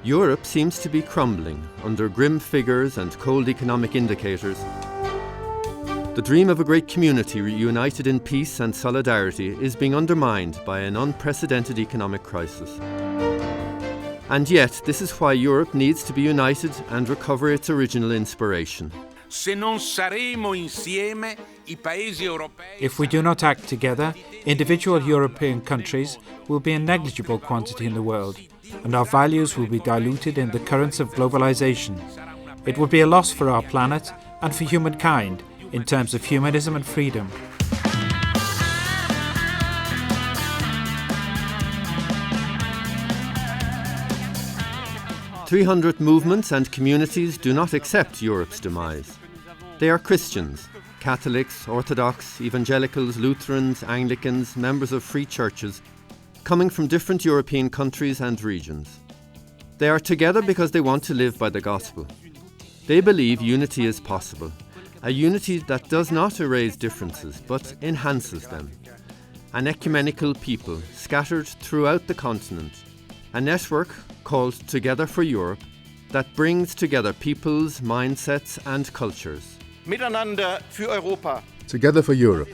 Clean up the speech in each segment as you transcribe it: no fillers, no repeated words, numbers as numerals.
Europe seems to be crumbling under grim figures and cold economic indicators. The dream of a great community reunited in peace and solidarity is being undermined by an unprecedented economic crisis. And yet, this is why Europe needs to be united and recover its original inspiration. If we do not act together, individual European countries will be a negligible quantity in the world, and our values will be diluted in the currents of globalization. It would be a loss for our planet and for humankind in terms of humanism and freedom. "300 movements and communities do not accept Europe's demise. They are Christians, Catholics, Orthodox, Evangelicals, Lutherans, Anglicans, members of free churches, coming from different European countries and regions. They are together because they want to live by the gospel. They believe unity is possible, a unity that does not erase differences but enhances them. An ecumenical people scattered throughout the continent, a network called Together for Europe that brings together peoples, mindsets and cultures. Miteinander für Europa. Together for Europe.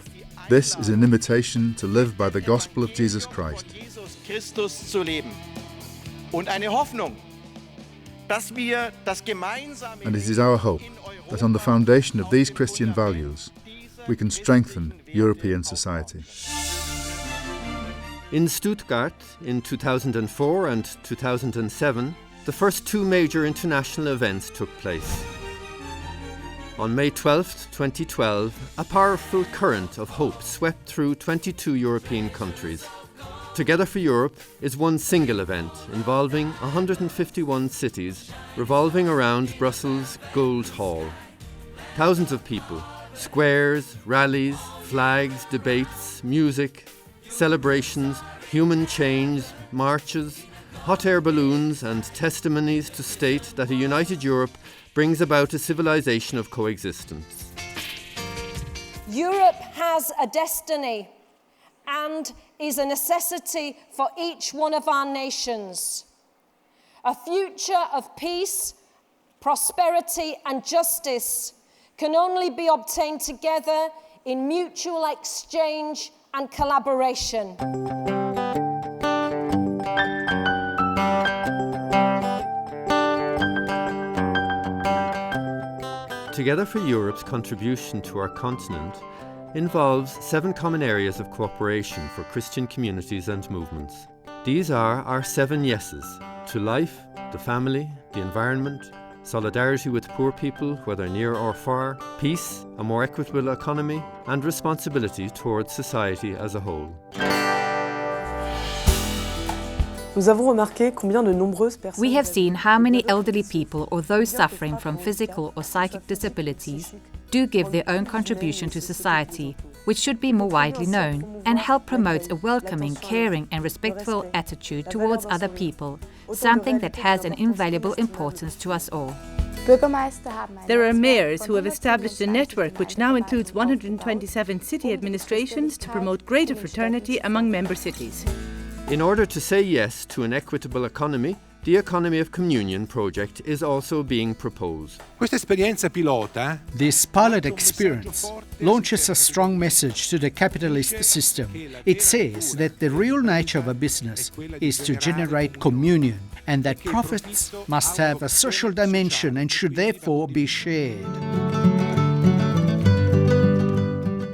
This is an invitation to live by the gospel of Jesus Christ. Jesus Christus zu leben. Und eine Hoffnung, dass wir das gemeinsame And it is our hope that on the foundation of these Christian values, we can strengthen European society. In Stuttgart in 2004 and 2007, the first two major international events took place. On May 12, 2012, a powerful current of hope swept through 22 European countries. Together for Europe is one single event involving 151 cities revolving around Brussels' Gold Hall. Thousands of people, squares, rallies, flags, debates, music, celebrations, human change, marches, hot air balloons and testimonies to state that a united Europe brings about a civilization of coexistence. Europe has a destiny and is a necessity for each one of our nations. A future of peace, prosperity and justice can only be obtained together in mutual exchange and collaboration. Together for Europe's contribution to our continent involves 7 common areas of cooperation for Christian communities and movements. These are our 7 yeses: to life, the family, the environment, solidarity with poor people, whether near or far, peace, a more equitable economy, and responsibility towards society as a whole. Nous avons remarqué combien de nombreuses personnes... We have seen how many elderly people or those suffering from physical or psychic disabilities do give their own contribution to society, which should be more widely known, and help promote a welcoming, caring and respectful attitude towards other people, something that has an invaluable importance to us all. There are mayors who have established a network which now includes 127 city administrations to promote greater fraternity among member cities. In order to say yes to an equitable economy, the Economy of Communion project is also being proposed. This pilot experience launches a strong message to the capitalist system. It says that the real nature of a business is to generate communion and that profits must have a social dimension and should therefore be shared.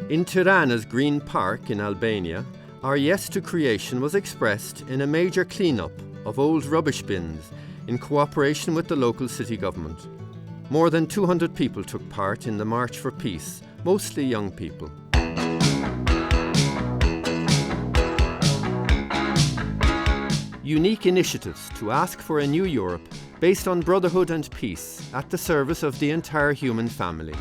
In Tirana's Green Park in Albania, our yes to creation was expressed in a major clean-up of old rubbish bins in cooperation with the local city government. More than 200 people took part in the March for Peace, mostly young people. Unique initiatives to ask for a new Europe based on brotherhood and peace at the service of the entire human family.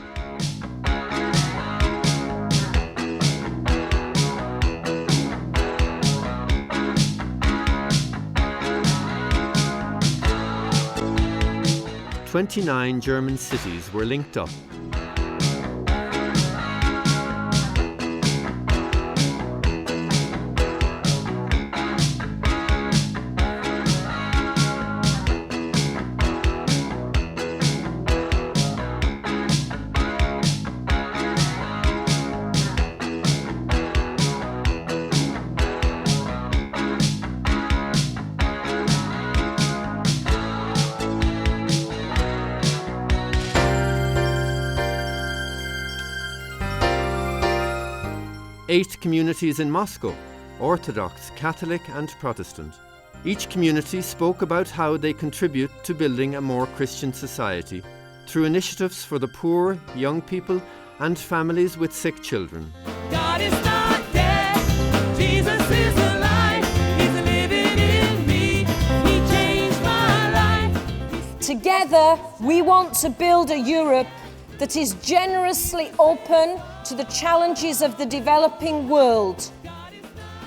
"29 German cities were linked up. 8 communities in Moscow, Orthodox, Catholic and Protestant. Each community spoke about how they contribute to building a more Christian society through initiatives for the poor, young people and families with sick children. God is not dead, Jesus is alive, He's living in me, He changed my life. Together, we want to build a Europe that is generously open to the challenges of the developing world.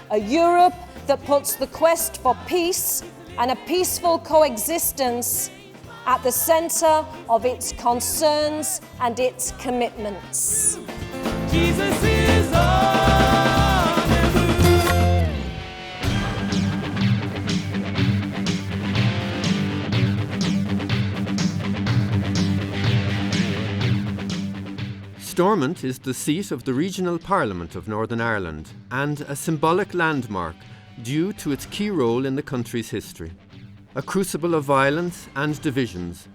A Europe that puts the quest for peace and a peaceful coexistence at the centre of its concerns and its commitments. Jesus is on the move. Stormont is the seat of the Regional Parliament of Northern Ireland and a symbolic landmark due to its key role in the country's history. A crucible of violence and divisions,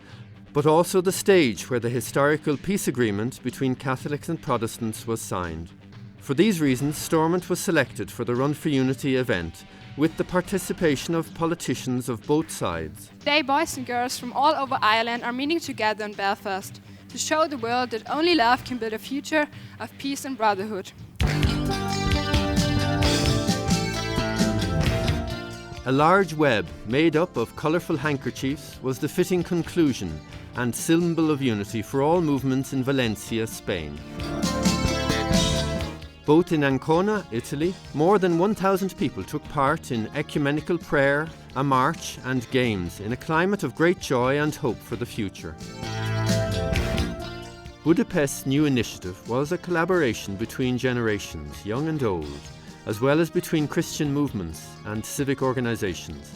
but also the stage where the historical peace agreement between Catholics and Protestants was signed. For these reasons, Stormont was selected for the Run for Unity event, with the participation of politicians of both sides. Today, boys and girls from all over Ireland are meeting together in Belfast to show the world that only love can build a future of peace and brotherhood. A large web made up of colourful handkerchiefs was the fitting conclusion and symbol of unity for all movements in Valencia, Spain. Both in Ancona, Italy, more than 1,000 people took part in ecumenical prayer, a march and games in a climate of great joy and hope for the future. Budapest's new initiative was a collaboration between generations, young and old, as well as between Christian movements and civic organisations.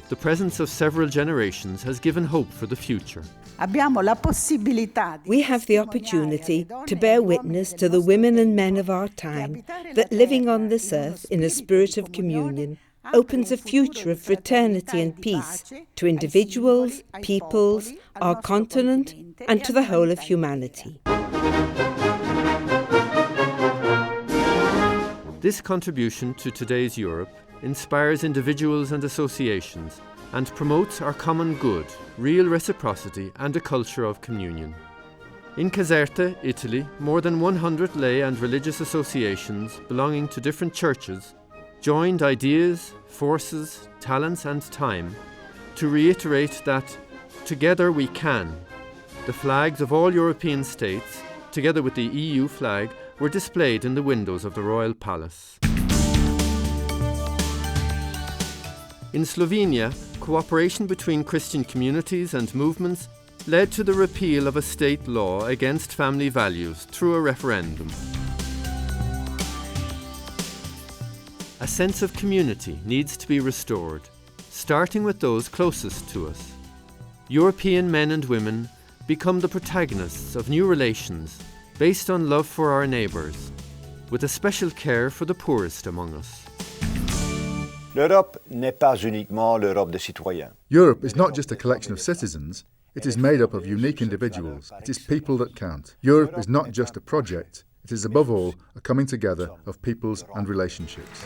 The presence of several generations has given hope for the future. We have the opportunity to bear witness to the women and men of our time that living on this earth in a spirit of communion opens a future of fraternity and peace to individuals, peoples, our continent, and to the whole of humanity. This contribution to today's Europe inspires individuals and associations and promotes our common good, real reciprocity and a culture of communion. In Caserta, Italy, more than 100 lay and religious associations belonging to different churches joined ideas, forces, talents and time to reiterate that together we can. The flags of all European states, together with the EU flag, were displayed in the windows of the Royal Palace. In Slovenia, cooperation between Christian communities and movements led to the repeal of a state law against family values through a referendum. A sense of community needs to be restored, starting with those closest to us. European men and women become the protagonists of new relations based on love for our neighbours, with a special care for the poorest among us. L'Europe n'est pas uniquement l'Europe des citoyens. Europe is not just a collection of citizens, it is made up of unique individuals. It is people that count. Europe is not just a project, it is above all a coming together of peoples and relationships.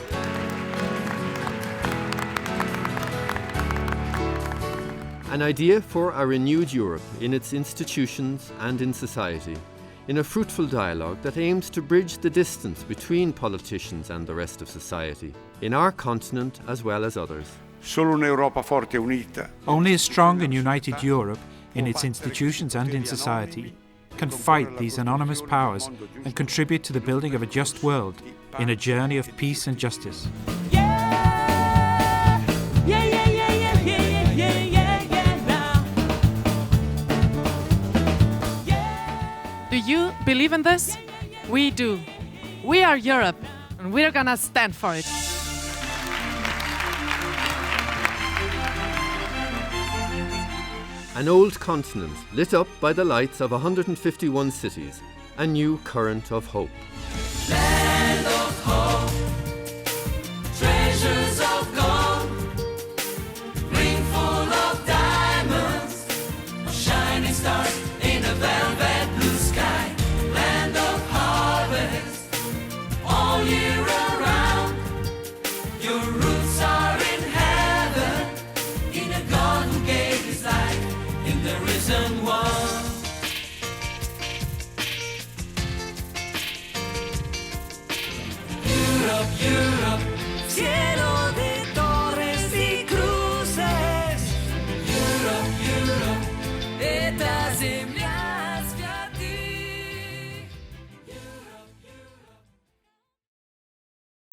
An idea for a renewed Europe in its institutions and in society, in a fruitful dialogue that aims to bridge the distance between politicians and the rest of society, in our continent as well as others. Solo un'Europa forte e unita. Only a strong and united Europe, in its institutions and in society, can fight these anonymous powers and contribute to the building of a just world in a journey of peace and justice. Do you believe in this? We do. We are Europe, and we're gonna stand for it. An old continent lit up by the lights of 151 cities, a new current of hope. Land of hope, treasures of gold, ring full of diamonds, shining stars in a velvet blue sky. Land of harvest, all year cielo.